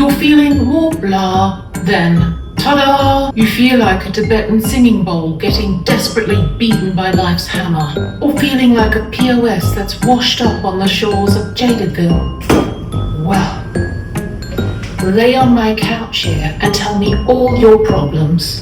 you're feeling more blah, then ta-da! You feel like a Tibetan singing bowl getting desperately beaten by life's hammer, or feeling like a POS that's washed up on the shores of Jadaville. Well, lay on my couch here and tell me all your problems.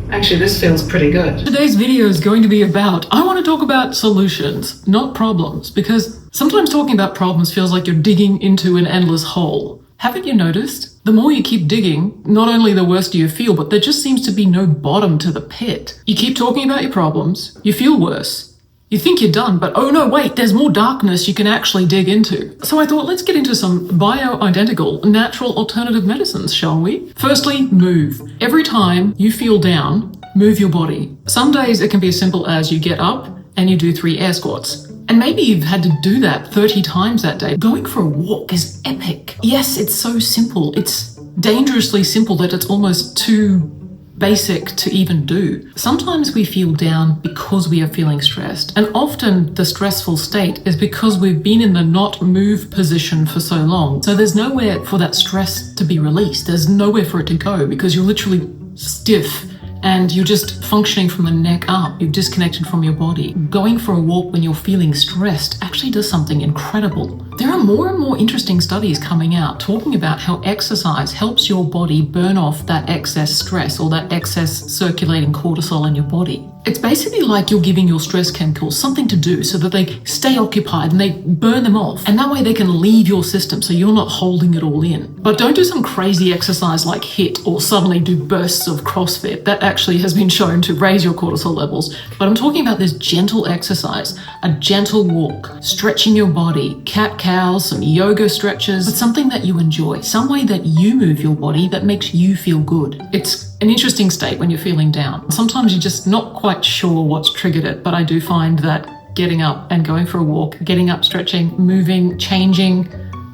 Actually, this feels pretty good. Today's video is going to be I want to talk about solutions, not problems, because sometimes talking about problems feels like you're digging into an endless hole. Haven't you noticed? The more you keep digging, not only the worse do you feel, but there just seems to be no bottom to the pit. You keep talking about your problems, you feel worse. You think you're done, but oh no, wait, there's more darkness you can actually dig into. So I thought, let's get into some bio-identical, natural alternative medicines, shall we? Firstly, move. Every time you feel down, move your body. Some days it can be as simple as you get up and you do 3 air squats. And maybe you've had to do that 30 times that day. Going for a walk is epic. Yes, it's so simple. It's dangerously simple that it's almost too basic to even do. Sometimes we feel down because we are feeling stressed, and often the stressful state is because we've been in the not move position for so long. So there's nowhere for that stress to be released. There's nowhere for it to go because you're literally stiff and you're just functioning from the neck up. You've disconnected from your body. Going for a walk when you're feeling stressed actually does something incredible. There are more and more interesting studies coming out talking about how exercise helps your body burn off that excess stress or that excess circulating cortisol in your body. It's basically like you're giving your stress chemicals something to do so that they stay occupied and they burn them off. And that way they can leave your system so you're not holding it all in. But don't do some crazy exercise like HIIT or suddenly do bursts of CrossFit. That actually has been shown to raise your cortisol levels. But I'm talking about this gentle exercise, a gentle walk, stretching your body, cat-cows, some yoga stretches, but something that you enjoy, some way that you move your body that makes you feel good. It's an interesting state when you're feeling down. Sometimes you're just not quite sure what's triggered it, but I do find that getting up and going for a walk, getting up, stretching, moving, changing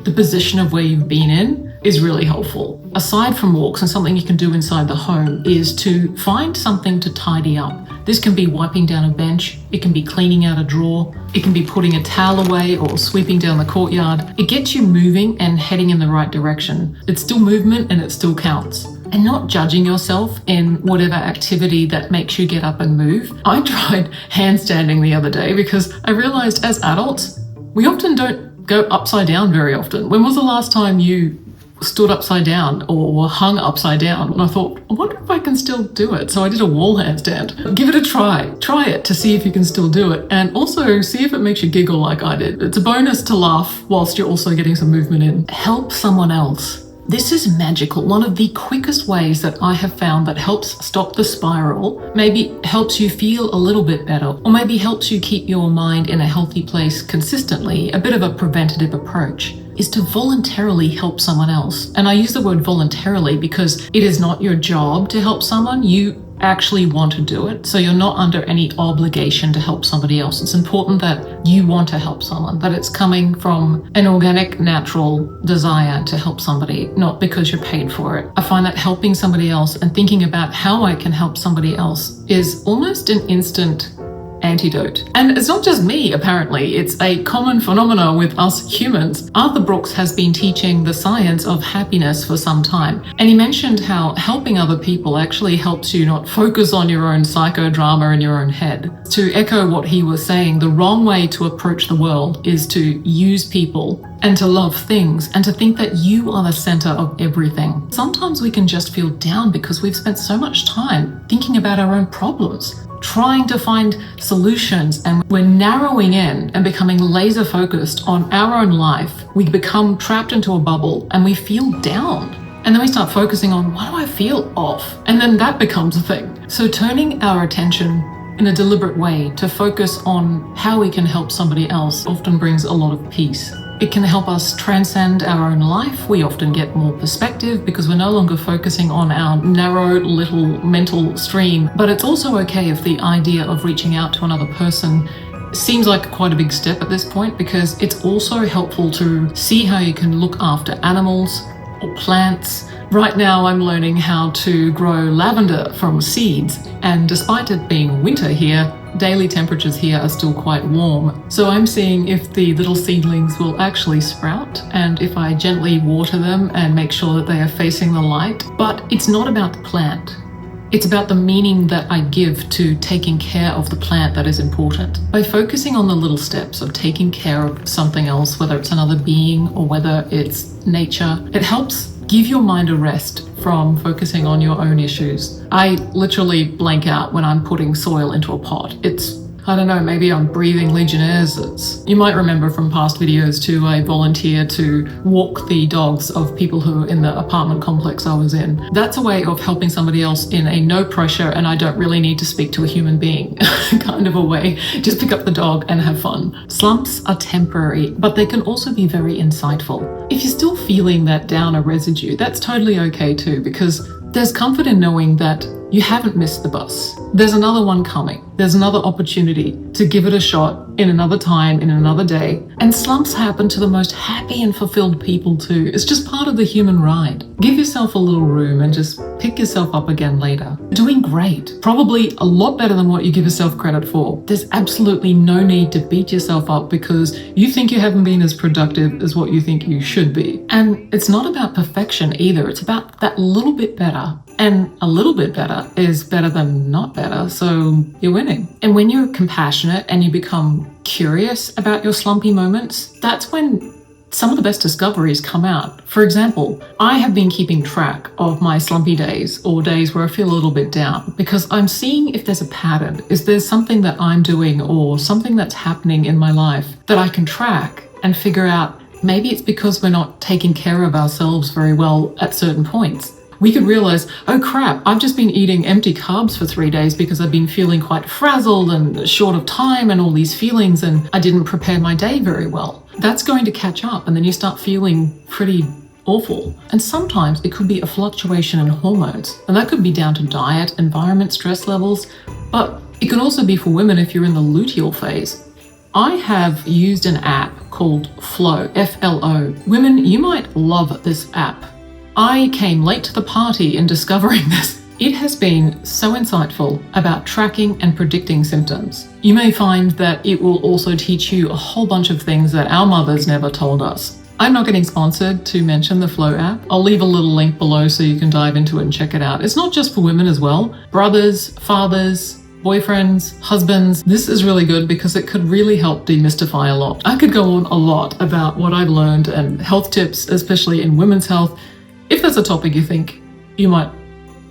the position of where you've been in is really helpful. Aside from walks, and something you can do inside the home is to find something to tidy up. This can be wiping down a bench, it can be cleaning out a drawer, it can be putting a towel away or sweeping down the courtyard. It gets you moving and heading in the right direction. It's still movement and it still counts. And not judging yourself in whatever activity that makes you get up and move. I tried handstanding the other day because I realized as adults, we often don't go upside down very often. When was the last time you stood upside down or were hung upside down? And I thought, I wonder if I can still do it. So I did a wall handstand. Give it a try. Try it to see if you can still do it. And also see if it makes you giggle like I did. It's a bonus to laugh whilst you're also getting some movement in. Help someone else. This is magical. One of the quickest ways that I have found that helps stop the spiral, maybe helps you feel a little bit better, or maybe helps you keep your mind in a healthy place consistently, a bit of a preventative approach, is to voluntarily help someone else. And I use the word voluntarily because it is not your job to help someone. You actually want to do it. So you're not under any obligation to help somebody else. It's important that you want to help someone, that it's coming from an organic, natural desire to help somebody, not because you're paid for it. I find that helping somebody else and thinking about how I can help somebody else is almost an instant antidote. And it's not just me, apparently. It's a common phenomenon with us humans. Arthur Brooks has been teaching the science of happiness for some time. And he mentioned how helping other people actually helps you not focus on your own psychodrama in your own head. To echo what he was saying, the wrong way to approach the world is to use people and to love things and to think that you are the center of everything. Sometimes we can just feel down because we've spent so much time thinking about our own problems, trying to find solutions, and we're narrowing in and becoming laser focused on our own life. We become trapped into a bubble and we feel down. And then we start focusing on, why do I feel off? And then that becomes a thing. So turning our attention in a deliberate way to focus on how we can help somebody else often brings a lot of peace. It can help us transcend our own life. We often get more perspective because we're no longer focusing on our narrow little mental stream. But it's also okay if the idea of reaching out to another person seems like quite a big step at this point, because it's also helpful to see how you can look after animals or plants Right now I'm learning how to grow lavender from seeds, and despite it being winter here, daily temperatures here are still quite warm. So I'm seeing if the little seedlings will actually sprout and if I gently water them and make sure that they are facing the light. But it's not about the plant. It's about the meaning that I give to taking care of the plant that is important. By focusing on the little steps of taking care of something else, whether it's another being or whether it's nature, it helps give your mind a rest from focusing on your own issues. I literally blank out when I'm putting soil into a pot. I don't know, maybe I'm breathing Legionnaires. You might remember from past videos too, I volunteer to walk the dogs of people who are in the apartment complex I was in. That's a way of helping somebody else in a no pressure and I don't really need to speak to a human being kind of a way. Just pick up the dog and have fun. Slumps are temporary, but they can also be very insightful. If you're still feeling that downer residue, that's totally okay too, because there's comfort in knowing that you haven't missed the bus. There's another one coming. There's another opportunity to give it a shot in another time, in another day. And slumps happen to the most happy and fulfilled people too. It's just part of the human ride. Give yourself a little room and just pick yourself up again later. Doing great. Probably a lot better than what you give yourself credit for. There's absolutely no need to beat yourself up because you think you haven't been as productive as what you think you should be. And it's not about perfection either. It's about that little bit better. And a little bit better is better than not better, so you're winning. And when you're compassionate and you become curious about your slumpy moments, that's when some of the best discoveries come out. For example, I have been keeping track of my slumpy days or days where I feel a little bit down because I'm seeing if there's a pattern. Is there something that I'm doing or something that's happening in my life that I can track and figure out maybe it's because we're not taking care of ourselves very well at certain points. We could realize, oh crap, I've just been eating empty carbs for 3 days because I've been feeling quite frazzled and short of time and all these feelings and I didn't prepare my day very well. That's going to catch up and then you start feeling pretty awful. And sometimes it could be a fluctuation in hormones and that could be down to diet, environment, stress levels, but it can also be for women if you're in the luteal phase. I have used an app called Flow, F-L-O. Women, you might love this app. I came late to the party in discovering this. It has been so insightful about tracking and predicting symptoms. You may find that it will also teach you a whole bunch of things that our mothers never told us. I'm not getting sponsored to mention the Flow app. I'll leave a little link below so you can dive into it and check it out. It's not just for women as well. Brothers, fathers, boyfriends, husbands. This is really good because it could really help demystify a lot. I could go on a lot about what I've learned and health tips, especially in women's health. If there's a topic you think you might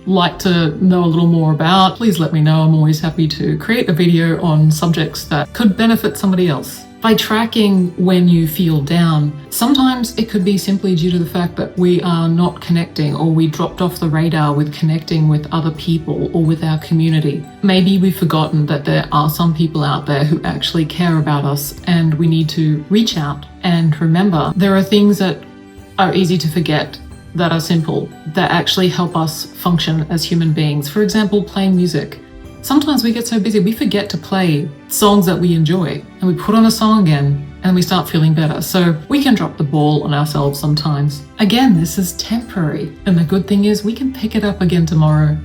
like to know a little more about, please let me know. I'm always happy to create a video on subjects that could benefit somebody else. By tracking when you feel down, sometimes it could be simply due to the fact that we are not connecting or we dropped off the radar with connecting with other people or with our community. Maybe we've forgotten that there are some people out there who actually care about us and we need to reach out and remember there are things that are easy to forget that are simple, that actually help us function as human beings. For example, playing music. Sometimes we get so busy, we forget to play songs that we enjoy, and we put on a song again, and we start feeling better. So we can drop the ball on ourselves sometimes. Again, this is temporary, and the good thing is we can pick it up again tomorrow.